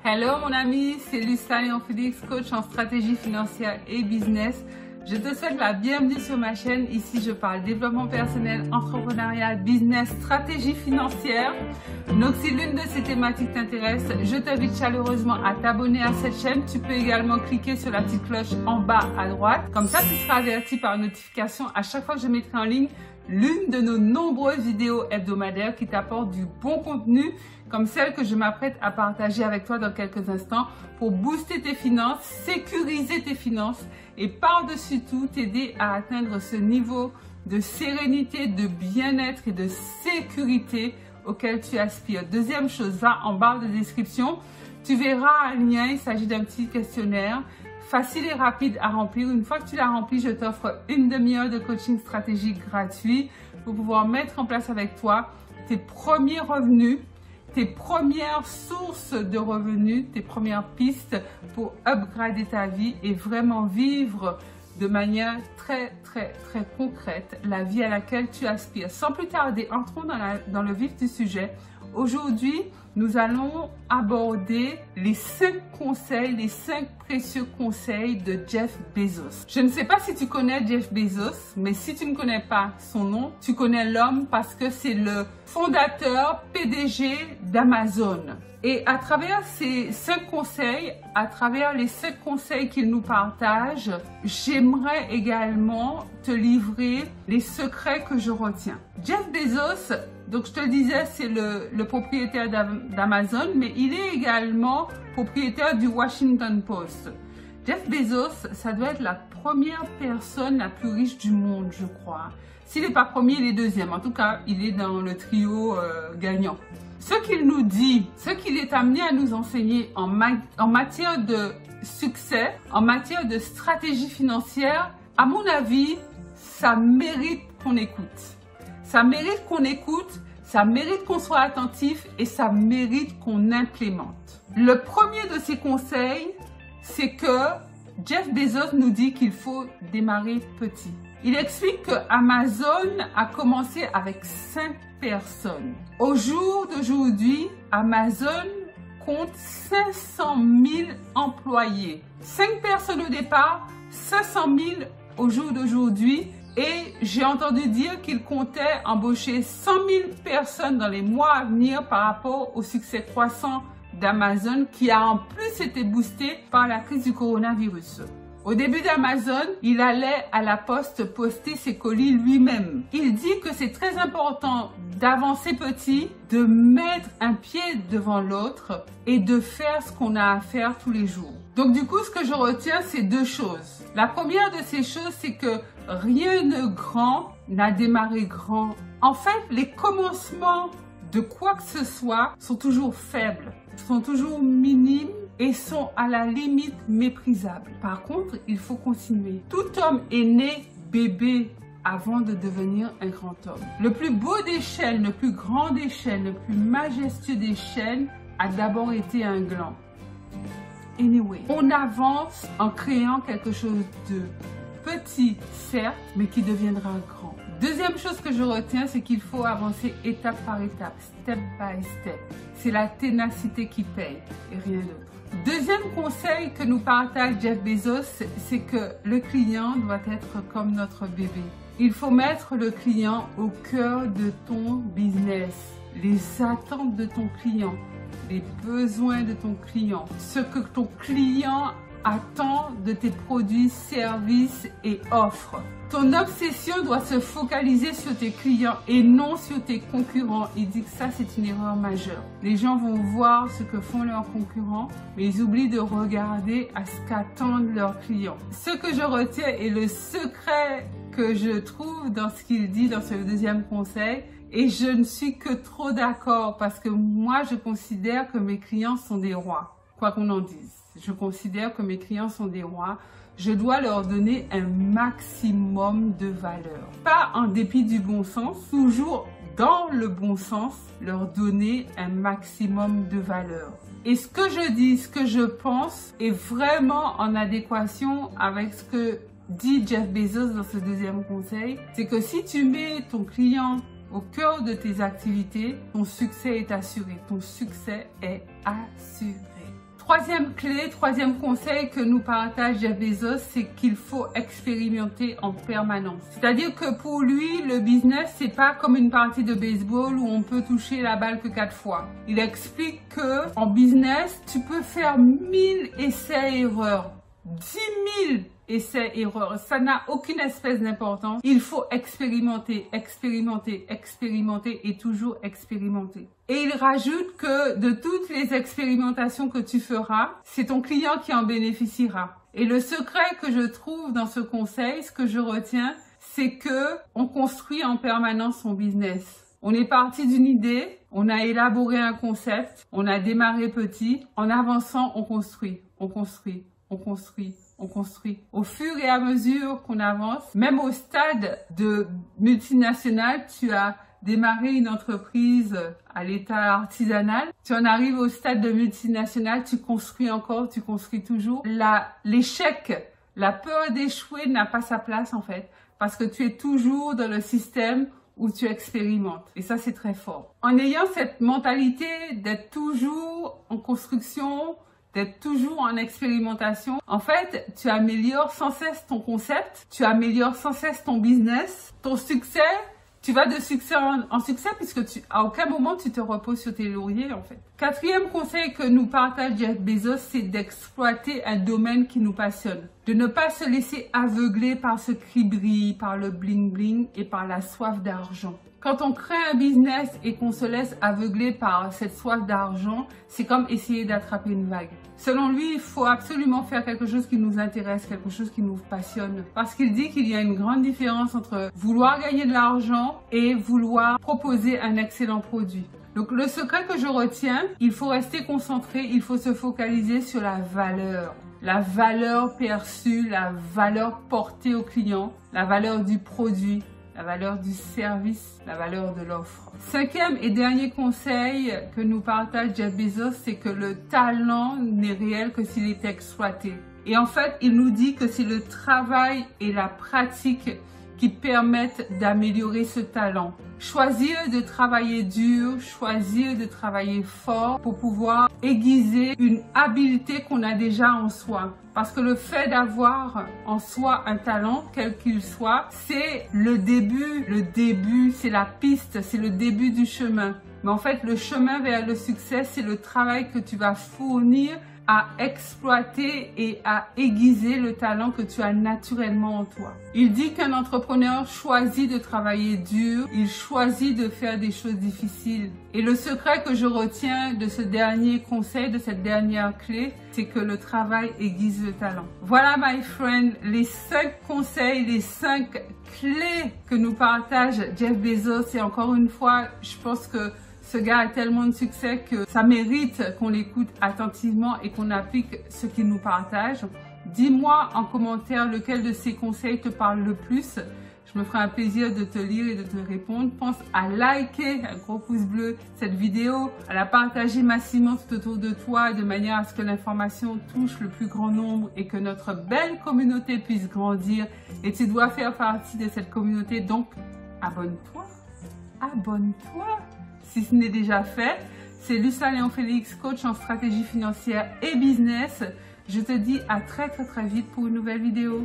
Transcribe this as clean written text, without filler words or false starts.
Hello mon ami, c'est Lucia Léon Félix, coach en stratégie financière et business. Je te souhaite la bienvenue sur ma chaîne. Ici, je parle développement personnel, entrepreneuriat, business, stratégie financière. Donc, si l'une de ces thématiques t'intéresse, je t'invite chaleureusement à t'abonner à cette chaîne. Tu peux également cliquer sur la petite cloche en bas à droite. Comme ça, tu seras averti par notification à chaque fois que je mettrai en ligne l'une de nos nombreuses vidéos hebdomadaires qui t'apportent du bon contenu, comme celle que je m'apprête à partager avec toi dans quelques instants pour booster tes finances, sécuriser tes finances et par-dessus tout t'aider à atteindre ce niveau de sérénité, de bien-être et de sécurité auquel tu aspires. Deuxième chose, va en barre de description, tu verras un lien, il s'agit d'un petit questionnaire facile et rapide à remplir. Une fois que tu l'as rempli, je t'offre une demi-heure de coaching stratégique gratuit pour pouvoir mettre en place avec toi tes premiers revenus, tes premières sources de revenus, tes premières pistes pour upgrader ta vie et vraiment vivre de manière très concrète la vie à laquelle tu aspires. Sans plus tarder, entrons dans le vif du sujet. Aujourd'hui, nous allons aborder les 5 conseils, les 5 précieux conseils de Jeff Bezos. Je ne sais pas si tu connais Jeff Bezos, mais si tu ne connais pas son nom, tu connais l'homme parce que c'est le fondateur PDG d'Amazon. Et à travers ces 5 conseils, à travers les 5 conseils qu'il nous partage, j'aimerais également te livrer les secrets que je retiens. Jeff Bezos, donc je te le disais, c'est le propriétaire d'Amazon, mais il est également propriétaire du Washington Post. Jeff Bezos, ça doit être la première personne la plus riche du monde, je crois. S'il n'est pas premier, il est deuxième. En tout cas, il est dans le trio gagnant. Ce qu'il nous dit, ce qu'il est amené à nous enseigner en matière de succès, en matière de stratégie financière, à mon avis, ça mérite qu'on écoute. Ça mérite qu'on écoute, ça mérite qu'on soit attentif et ça mérite qu'on implémente. Le premier de ces conseils, c'est que Jeff Bezos nous dit qu'il faut démarrer petit. Il explique que Amazon a commencé avec 5 personnes. Au jour d'aujourd'hui, Amazon compte 500 000 employés. 5 personnes au départ, 500 000 au jour d'aujourd'hui. Et j'ai entendu dire qu'il comptait embaucher 100 000 personnes dans les mois à venir par rapport au succès croissant d'Amazon qui a en plus été boosté par la crise du coronavirus. Au début d'Amazon, il allait à la poste poster ses colis lui-même. Il dit que c'est très important d'avancer petit, de mettre un pied devant l'autre et de faire ce qu'on a à faire tous les jours. Donc du coup, ce que je retiens, c'est 2 choses. La première de ces choses, c'est que rien de grand n'a démarré grand. En fait, les commencements de quoi que ce soit sont toujours faibles, sont toujours minimes et sont à la limite méprisables. Par contre, il faut continuer. Tout homme est né bébé avant de devenir un grand homme. Le plus beau des chênes, le plus grand des chênes, le plus majestueux des chênes a d'abord été un gland. Anyway, on avance en créant quelque chose de petit, certes, mais qui deviendra grand. Deuxième chose que je retiens, c'est qu'il faut avancer étape par étape, step by step. C'est la ténacité qui paye et rien d'autre. Deuxième conseil que nous partage Jeff Bezos, c'est que le client doit être comme notre bébé. Il faut mettre le client au cœur de ton business, les attentes de ton client, les besoins de ton client, ce que ton client attend de tes produits, services et offres. Ton obsession doit se focaliser sur tes clients et non sur tes concurrents. Il dit que ça, c'est une erreur majeure. Les gens vont voir ce que font leurs concurrents, mais ils oublient de regarder à ce qu'attendent leurs clients. Ce que je retiens et le secret que je trouve dans ce qu'il dit dans ce deuxième conseil, et je ne suis que trop d'accord parce que moi, je considère que mes clients sont des rois, quoi qu'on en dise. Je considère que mes clients sont des rois. Je dois leur donner un maximum de valeur. Pas en dépit du bon sens, toujours dans le bon sens, leur donner un maximum de valeur. Et ce que je dis, ce que je pense est vraiment en adéquation avec ce que dit Jeff Bezos dans ce deuxième conseil. C'est que si tu mets ton client au cœur de tes activités, ton succès est assuré. Ton succès est assuré. Troisième clé, troisième conseil que nous partage Jeff Bezos, c'est qu'il faut expérimenter en permanence. C'est-à-dire que pour lui, le business, c'est pas comme une partie de baseball où on peut toucher la balle que 4 fois. Il explique que en business, tu peux faire 1000 essais-erreurs, 10 000 essais-erreurs. Ça n'a aucune espèce d'importance. Il faut expérimenter, expérimenter, expérimenter et toujours expérimenter. Et il rajoute que de toutes les expérimentations que tu feras, c'est ton client qui en bénéficiera. Et le secret que je trouve dans ce conseil, ce que je retiens, c'est que on construit en permanence son business. On est parti d'une idée, on a élaboré un concept, on a démarré petit. En avançant, on construit, on construit, on construit, on construit. Au fur et à mesure qu'on avance, même au stade de multinationale, tu as démarré une entreprise à l'état artisanal. Tu en arrives au stade de multinationale, tu construis encore, tu construis toujours. L'échec, la peur d'échouer n'a pas sa place en fait, parce que tu es toujours dans le système où tu expérimentes. Et ça, c'est très fort. En ayant cette mentalité d'être toujours en construction, d'être toujours en expérimentation, en fait, tu améliores sans cesse ton concept, tu améliores sans cesse ton business, ton succès. Tu vas de succès en succès puisque à aucun moment tu te reposes sur tes lauriers en fait. Quatrième conseil que nous partage Jeff Bezos, c'est d'exploiter un domaine qui nous passionne. De ne pas se laisser aveugler par ce cri-bris, par le bling-bling et par la soif d'argent. Quand on crée un business et qu'on se laisse aveugler par cette soif d'argent, c'est comme essayer d'attraper une vague. Selon lui, il faut absolument faire quelque chose qui nous intéresse, quelque chose qui nous passionne. Parce qu'il dit qu'il y a une grande différence entre vouloir gagner de l'argent et vouloir proposer un excellent produit. Donc le secret que je retiens, il faut rester concentré, il faut se focaliser sur la valeur perçue, la valeur portée au client, la valeur du produit, la valeur du service, la valeur de l'offre. Cinquième et dernier conseil que nous partage Jeff Bezos, c'est que le talent n'est réel que s'il est exploité. Et en fait, il nous dit que c'est le travail et la pratique qui permettent d'améliorer ce talent. Choisir de travailler dur, choisir de travailler fort pour pouvoir aiguiser une habileté qu'on a déjà en soi. Parce que le fait d'avoir en soi un talent, quel qu'il soit, c'est le début, c'est la piste, c'est le début du chemin. Mais en fait, le chemin vers le succès, c'est le travail que tu vas fournir à exploiter et à aiguiser le talent que tu as naturellement en toi. Il dit qu'un entrepreneur choisit de travailler dur, il choisit de faire des choses difficiles. Et le secret que je retiens de ce dernier conseil, de cette dernière clé, c'est que le travail aiguise le talent. Voilà, my friend, les 5 conseils, les 5 clés que nous partage Jeff Bezos. Et encore une fois, je pense que ce gars a tellement de succès que ça mérite qu'on l'écoute attentivement et qu'on applique ce qu'il nous partage. Dis-moi en commentaire lequel de ces conseils te parle le plus. Je me ferai un plaisir de te lire et de te répondre. Pense à liker, un gros pouce bleu, cette vidéo, à la partager massivement tout autour de toi de manière à ce que l'information touche le plus grand nombre et que notre belle communauté puisse grandir. Et tu dois faire partie de cette communauté, donc abonne-toi, abonne-toi. Si ce n'est déjà fait, c'est Lucia Léon Félix, coach en stratégie financière et business. Je te dis à très vite pour une nouvelle vidéo.